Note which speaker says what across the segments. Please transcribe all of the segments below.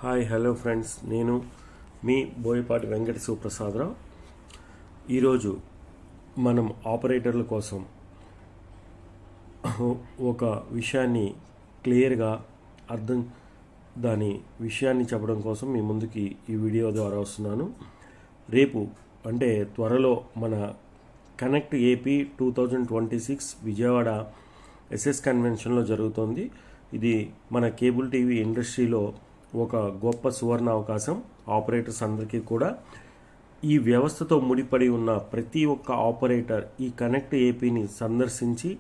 Speaker 1: Hi hello friends, నేను మీ బోయపాటి వెంకట సుప్రసాదరావు. ఈరోజు మనం ఆపరేటర్ల కోసం ఒక విషయాన్ని క్లియర్గా దాని విషయాన్ని చెప్పడం కోసం మీ ముందుకి ఈ వీడియో ద్వారా వస్తున్నాను. రేపు అంటే త్వరలో మన కనెక్ట్ ఏపీ 2026 విజయవాడ ఎస్ఎస్ కన్వెన్షన్లో జరుగుతుంది. ఇది మన కేబుల్ టీవీ ఇండస్ట్రీలో ఒక గొప్ప సువర్ణ అవకాశం. ఆపరేటర్స్ అందరికీ కూడా ఈ వ్యవస్థతో ముడిపడి ఉన్న ప్రతి ఒక్క ఆపరేటర్ ఈ కనెక్ట్ ఏపీని సందర్శించి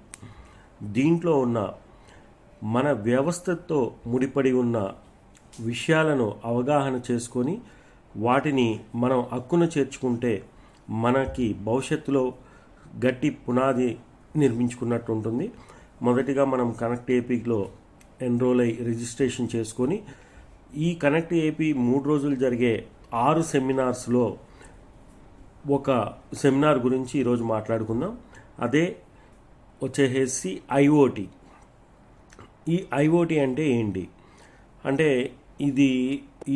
Speaker 1: దీంట్లో ఉన్న మన వ్యవస్థతో ముడిపడి ఉన్న విషయాలను అవగాహన చేసుకొని వాటిని మనం హక్కున చేర్చుకుంటే మనకి భవిష్యత్తులో గట్టి పునాది నిర్మించుకున్నట్టు ఉంటుంది. మొదటిగా మనం కనెక్ట్ ఏపీలో ఎన్రోల్ అయ్యి రిజిస్ట్రేషన్ చేసుకొని ఈ కనెక్ట్ ఏపీ 3 రోజులు జరిగే 6 సెమినార్స్లో ఒక సెమినార్ గురించి ఈరోజు మాట్లాడుకుందాం. అదే వచ్చేసి ఐఓటీ. ఈ ఐఓటీ అంటే ఏంటి అంటే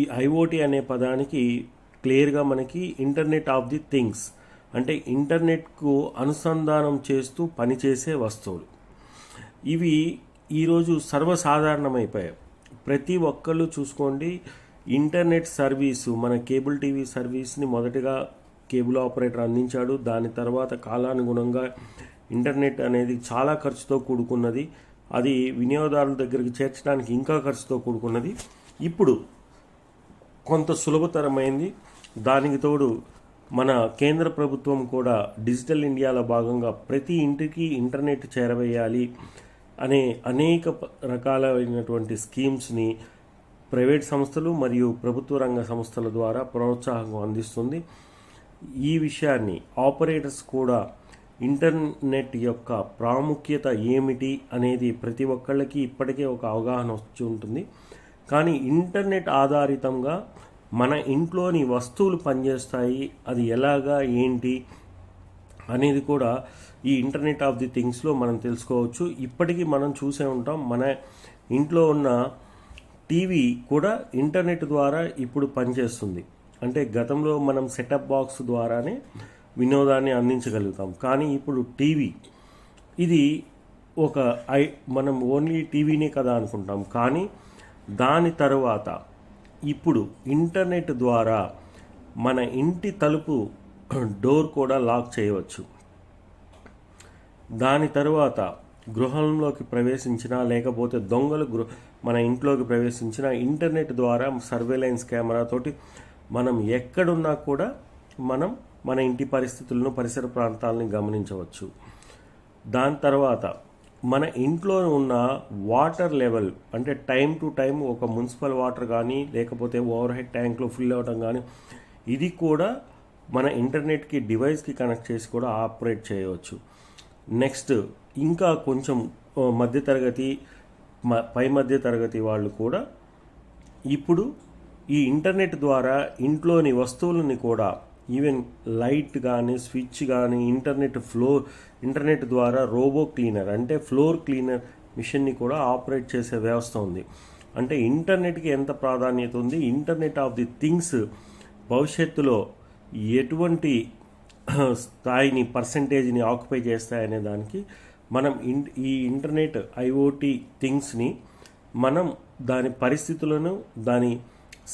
Speaker 1: ఈ ఐఓటీ అనే పదానికి క్లియర్గా మనకి ఇంటర్నెట్ ఆఫ్ ది థింగ్స్ అంటే ఇంటర్నెట్కు అనుసంధానం చేస్తూ పనిచేసే వస్తువులు. ఇవి ఈరోజు సర్వసాధారణమైపోయాయి. ప్రతి ఒక్కళ్ళు చూసుకోండి, ఇంటర్నెట్ సర్వీసు మన కేబుల్ టీవీ సర్వీస్ని మొదటగా కేబుల్ ఆపరేటర్ అందించాడు. దాని తర్వాత కాలానుగుణంగా ఇంటర్నెట్ అనేది చాలా ఖర్చుతో కూడుకున్నది. అది వినియోగదారుల దగ్గరికి చేర్చడానికి ఇంకా ఖర్చుతో కూడుకున్నది. ఇప్పుడు కొంత సులభతరమైంది. దానికి తోడు మన కేంద్ర ప్రభుత్వం కూడా డిజిటల్ ఇండియాలో భాగంగా ప్రతి ఇంటికి ఇంటర్నెట్ చేరవేయాలి అనే అనేక రకాలైనటువంటి స్కీమ్స్ని ప్రైవేట్ సంస్థలు మరియు ప్రభుత్వ రంగ సంస్థల ద్వారా ప్రోత్సాహం అందిస్తుంది. ఈ విషయాన్ని ఆపరేటర్స్ కూడా ఇంటర్నెట్ యొక్క ప్రాముఖ్యత ఏమిటి అనేది ప్రతి ఒక్కళ్ళకి ఇప్పటికే ఒక అవగాహన వచ్చి ఉంటుంది. కానీ ఇంటర్నెట్ ఆధారితంగా మన ఇంట్లోని వస్తువులు పనిచేస్తాయి, అది ఎలాగా ఏంటి అనేది కూడా ఈ ఇంటర్నెట్ ఆఫ్ ది థింగ్స్లో మనం తెలుసుకోవచ్చు. ఇప్పటికీ మనం చూసే ఉంటాం, మన ఇంట్లో ఉన్న టీవీ కూడా ఇంటర్నెట్ ద్వారా ఇప్పుడు పనిచేస్తుంది. అంటే గతంలో మనం సెటప్ బాక్స్ ద్వారానే వినోదాన్ని అందించగలుగుతాం, కానీ ఇప్పుడు టీవీ ఇది మనం ఓన్లీ టీవీనే కదా అనుకుంటాం. కానీ దాని తర్వాత ఇప్పుడు ఇంటర్నెట్ ద్వారా మన ఇంటి తలుపు డోర్ కూడా లాక్ చేయవచ్చు. దాని తరువాత గృహంలోకి ప్రవేశించిన లేకపోతే దొంగలు మన ఇంట్లోకి ప్రవేశించిన ఇంటర్నెట్ ద్వారా సర్వేలెన్స్ కెమెరాతోటి మనం ఎక్కడున్నా కూడా మనం మన ఇంటి పరిస్థితులను పరిసర ప్రాంతాలని గమనించవచ్చు. దాని తర్వాత మన ఇంట్లో ఉన్న వాటర్ లెవెల్ అంటే టైం టు టైం ఒక మున్సిపల్ వాటర్ కానీ లేకపోతే ఓవర్ హెడ్ ట్యాంక్లో ఫిల్ అవ్వడం కానీ ఇది కూడా మన ఇంటర్నెట్కి డివైస్కి కనెక్ట్ చేసి కూడా ఆపరేట్ చేయవచ్చు. నెక్స్ట్ ఇంకా కొంచెం మధ్యతరగతి పై మధ్యతరగతి వాళ్ళు కూడా ఇప్పుడు ఈ ఇంటర్నెట్ ద్వారా ఇంట్లోని వస్తువులని కూడా ఈవెన్ లైట్ కానీ స్విచ్ కానీ ఇంటర్నెట్ ద్వారా రోబో క్లీనర్ అంటే ఫ్లోర్ క్లీనర్ మిషన్ని కూడా ఆపరేట్ చేసే వ్యవస్థ ఉంది. అంటే ఇంటర్నెట్కి ఎంత ప్రాధాన్యత ఉంది, ఇంటర్నెట్ ఆఫ్ ది థింగ్స్ భవిష్యత్తులో ఎటువంటి స్థాయిని పర్సంటేజ్ని ఆక్యుపై చేస్తాయనే దానికి మనం ఈ ఇంటర్నెట్ ఐఓటీ థింగ్స్ని మనం దాని పరిస్థితులను దాని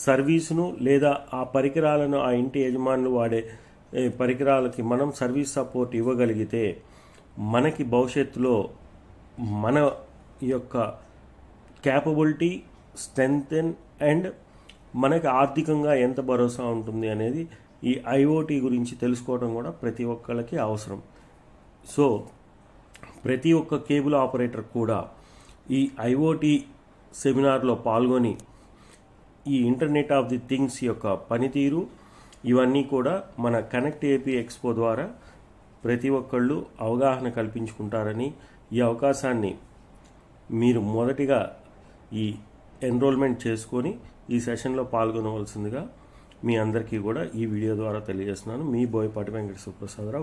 Speaker 1: సర్వీసును లేదా ఆ పరికరాలను ఆ ఇంటి యజమానులు వాడే పరికరాలకి మనం సర్వీస్ సపోర్ట్ ఇవ్వగలిగితే మనకి భవిష్యత్తులో మన యొక్క క్యాపబిలిటీ స్ట్రెంగ్తెన్ అండ్ మనకి ఆర్థికంగా ఎంత భరోసా ఉంటుంది అనేది ఈ ఐఓటీ గురించి తెలుసుకోవడం కూడా ప్రతి ఒక్కళ్ళకి అవసరం. సో ప్రతి ఒక్క కేబుల్ ఆపరేటర్ కూడా ఈ ఐఓటీ సెమినార్లో పాల్గొని ఈ ఇంటర్నెట్ ఆఫ్ ది థింగ్స్ యొక్క పనితీరు ఇవన్నీ కూడా మన కనెక్ట్ ఏపీ ఎక్స్పో ద్వారా ప్రతి ఒక్కళ్ళు అవగాహన కల్పించుకుంటారని, ఈ అవకాశాన్ని మీరు మొదటిగా ఈ ఎన్రోల్మెంట్ చేసుకొని ఈ సెషన్లో పాల్గొనవలసిందిగా మీ అందరికీ కూడా ఈ వీడియో ద్వారా తెలియజేస్తున్నాను. మీ బోయపాటి వెంకట సుప్రసాదరావు.